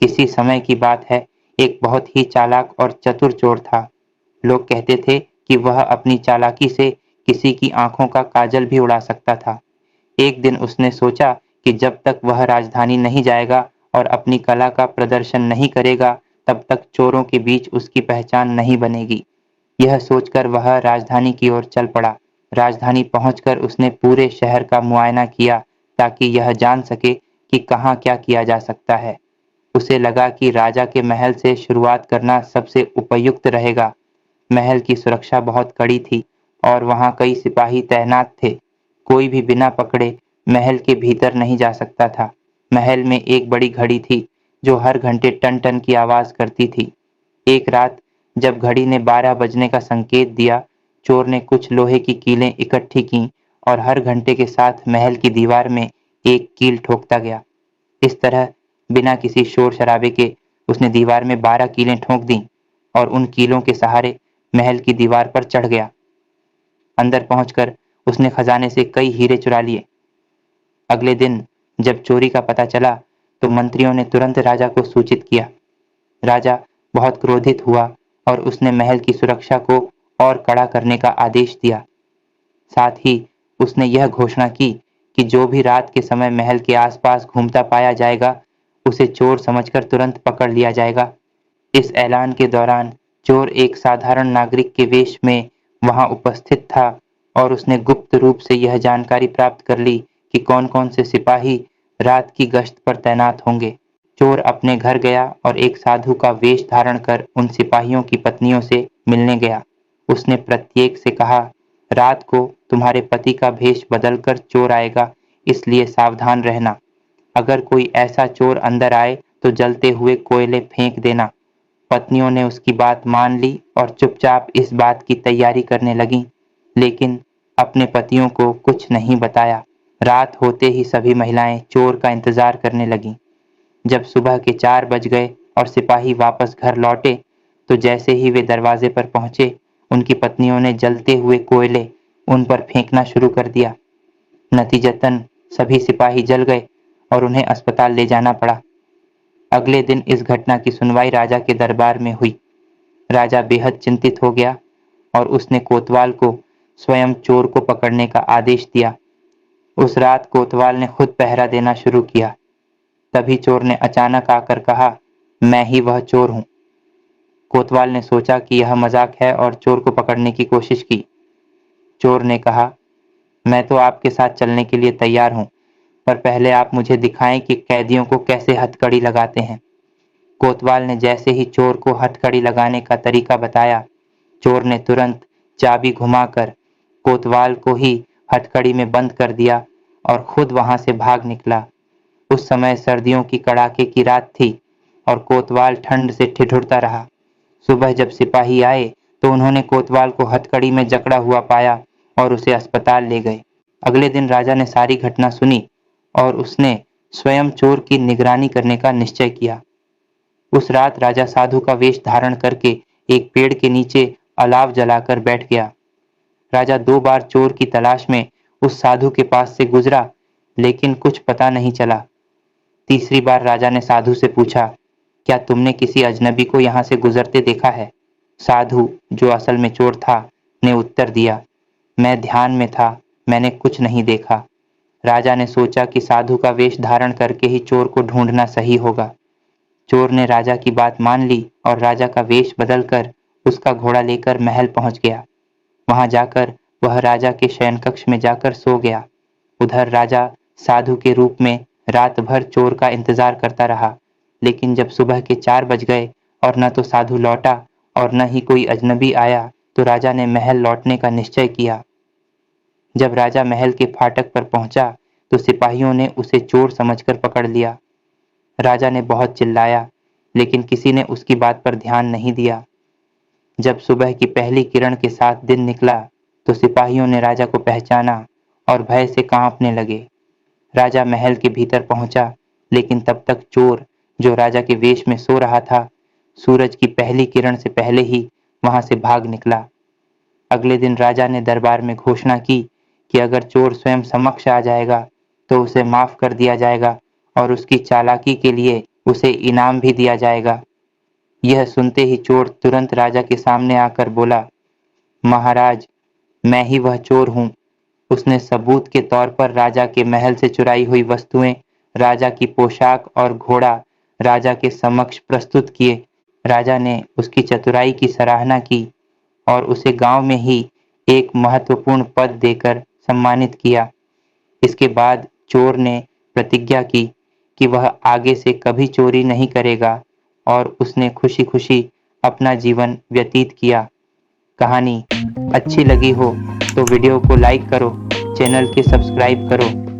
किसी समय की बात है, एक बहुत ही चालाक और चतुर चोर था। लोग कहते थे कि वह अपनी चालाकी से किसी की आंखों का काजल भी उड़ा सकता था। एक दिन उसने सोचा कि जब तक वह राजधानी नहीं जाएगा और अपनी कला का प्रदर्शन नहीं करेगा, तब तक चोरों के बीच उसकी पहचान नहीं बनेगी। यह सोचकर वह राजधानी की ओर चल पड़ा। राजधानी पहुंचकर उसने पूरे शहर का मुआयना किया ताकि यह जान सके कि कहाँ क्या किया जा सकता है। उसे लगा कि राजा के महल से शुरुआत करना सबसे उपयुक्त रहेगा। महल की सुरक्षा बहुत कड़ी थी और वहाँ कई सिपाही तैनात थे। कोई भी बिना पकड़े महल के भीतर नहीं जा सकता था। महल में एक बड़ी घड़ी थी जो हर घंटे टन टन की आवाज करती थी। एक रात जब घड़ी ने 12 बजने का संकेत दिया, चोर ने कुछ लोहे की कीलें इकट्ठी कीं और हर घंटे के साथ महल की दीवार में एक कील ठोकता गया। इस तरह बिना किसी शोर शराबे के उसने दीवार में 12 कीलें ठोक दीं और उन कीलों के सहारे महल की दीवार पर चढ़ गया। अंदर पहुंचकर उसने खजाने से कई हीरे चुरा लिए। अगले दिन जब चोरी का पता चला तो मंत्रियों ने तुरंत राजा को सूचित किया। राजा बहुत क्रोधित हुआ और उसने महल की सुरक्षा को और कड़ा करने का आदेश दिया। साथ ही उसने यह घोषणा की कि जो भी रात के समय महल के आसपास घूमता पाया जाएगा, उसे चोर समझकर तुरंत पकड़ लिया जाएगा। इस ऐलान के दौरान चोर एक साधारण नागरिक के वेश में वहां उपस्थित था और उसने गुप्त रूप से यह जानकारी प्राप्त कर ली कि कौन-कौन से सिपाही रात की गश्त पर तैनात होंगे। चोर अपने घर गया और एक साधु का वेश धारण कर उन सिपाहियों की पत्नियों से मिलने गया। उसने प्रत्येक से कहा, रात को तुम्हारे पति का भेष बदलकर चोर आएगा, इसलिए सावधान रहना। अगर कोई ऐसा चोर अंदर आए तो जलते हुए कोयले फेंक देना। पत्नियों ने उसकी बात मान ली और चुपचाप इस बात की तैयारी करने लगीं, लेकिन अपने पतियों को कुछ नहीं बताया। रात होते ही सभी महिलाएं चोर का इंतजार करने लगीं। जब सुबह के 4 बज गए और सिपाही वापस घर लौटे, तो जैसे ही वे दरवाजे पर पहुंचे, उनकी पत्नियों ने जलते हुए कोयले उन पर फेंकना शुरू कर दिया। नतीजतन सभी सिपाही जल गए और उन्हें अस्पताल ले जाना पड़ा। अगले दिन इस घटना की सुनवाई राजा के दरबार में हुई। राजा बेहद चिंतित हो गया और उसने कोतवाल को स्वयं चोर को पकड़ने का आदेश दिया। उस रात कोतवाल ने खुद पहरा देना शुरू किया। तभी चोर ने अचानक आकर कहा, मैं ही वह चोर हूं। कोतवाल ने सोचा कि यह मजाक है और चोर को पकड़ने की कोशिश की। चोर ने कहा, मैं तो आपके साथ चलने के लिए तैयार हूं, पर पहले आप मुझे दिखाएं कि कैदियों को कैसे हथकड़ी लगाते हैं। कोतवाल ने जैसे ही चोर को हथकड़ी लगाने का तरीका बताया, चोर ने तुरंत चाबी घुमाकर कोतवाल को ही हथकड़ी में बंद कर दिया और खुद वहां से भाग निकला। उस समय सर्दियों की कड़ाके की रात थी और कोतवाल ठंड से ठिठुरता रहा। सुबह जब सिपाही आए तो उन्होंने कोतवाल को हथकड़ी में जकड़ा हुआ पाया और उसे अस्पताल ले गए। अगले दिन राजा ने सारी घटना सुनी और उसने स्वयं चोर की निगरानी करने का निश्चय किया। उस रात राजा साधु का वेश धारण करके एक पेड़ के नीचे अलाव जलाकर बैठ गया। राजा 2 बार चोर की तलाश में उस साधु के पास से गुजरा, लेकिन कुछ पता नहीं चला। तीसरी बार राजा ने साधु से पूछा, क्या तुमने किसी अजनबी को यहाँ से गुजरते देखा है? साधु, जो असल में चोर था, ने उत्तर दिया, मैं ध्यान में था, मैंने कुछ नहीं देखा। राजा ने सोचा कि साधु का वेश धारण करके ही चोर को ढूंढना सही होगा। चोर ने राजा की बात मान ली और राजा का वेश बदलकर उसका घोड़ा लेकर महल पहुंच गया। वहां जाकर वह राजा के शयन कक्ष में जाकर सो गया। उधर राजा साधु के रूप में रात भर चोर का इंतजार करता रहा, लेकिन जब सुबह के 4 बज गए और न तो साधु लौटा और न ही कोई अजनबी आया, तो राजा ने महल लौटने का निश्चय किया। जब राजा महल के फाटक पर पहुंचा तो सिपाहियों ने उसे चोर समझकर पकड़ लिया। राजा ने बहुत चिल्लाया, लेकिन किसी ने उसकी बात पर ध्यान नहीं दिया। जब सुबह की पहली किरण के साथ दिन निकला तो सिपाहियों ने राजा को पहचाना और भय से कांपने लगे। राजा महल के भीतर पहुंचा, लेकिन तब तक चोर, जो राजा के वेश में सो रहा था, सूरज की पहली किरण से पहले ही वहां से भाग निकला। अगले दिन राजा ने दरबार में घोषणा की कि अगर चोर स्वयं समक्ष आ जाएगा तो उसे माफ कर दिया जाएगा और उसकी चालाकी के लिए उसे इनाम भी दिया जाएगा। यह सुनते ही चोर तुरंत राजा के सामने आकर बोला, महाराज, मैं ही वह चोर हूँ। उसने सबूत के तौर पर राजा के महल से चुराई हुई वस्तुएं, राजा की पोशाक और घोड़ा राजा के समक्ष प्रस्तुत किए। राजा ने उसकी चतुराई की सराहना की और उसे गांव में ही एक महत्वपूर्ण पद देकर सम्मानित किया। इसके बाद चोर ने प्रतिज्ञा की कि वह आगे से कभी चोरी नहीं करेगा और उसने खुशी खुशी अपना जीवन व्यतीत किया। कहानी अच्छी लगी हो तो वीडियो को लाइक करो, चैनल के सब्सक्राइब करो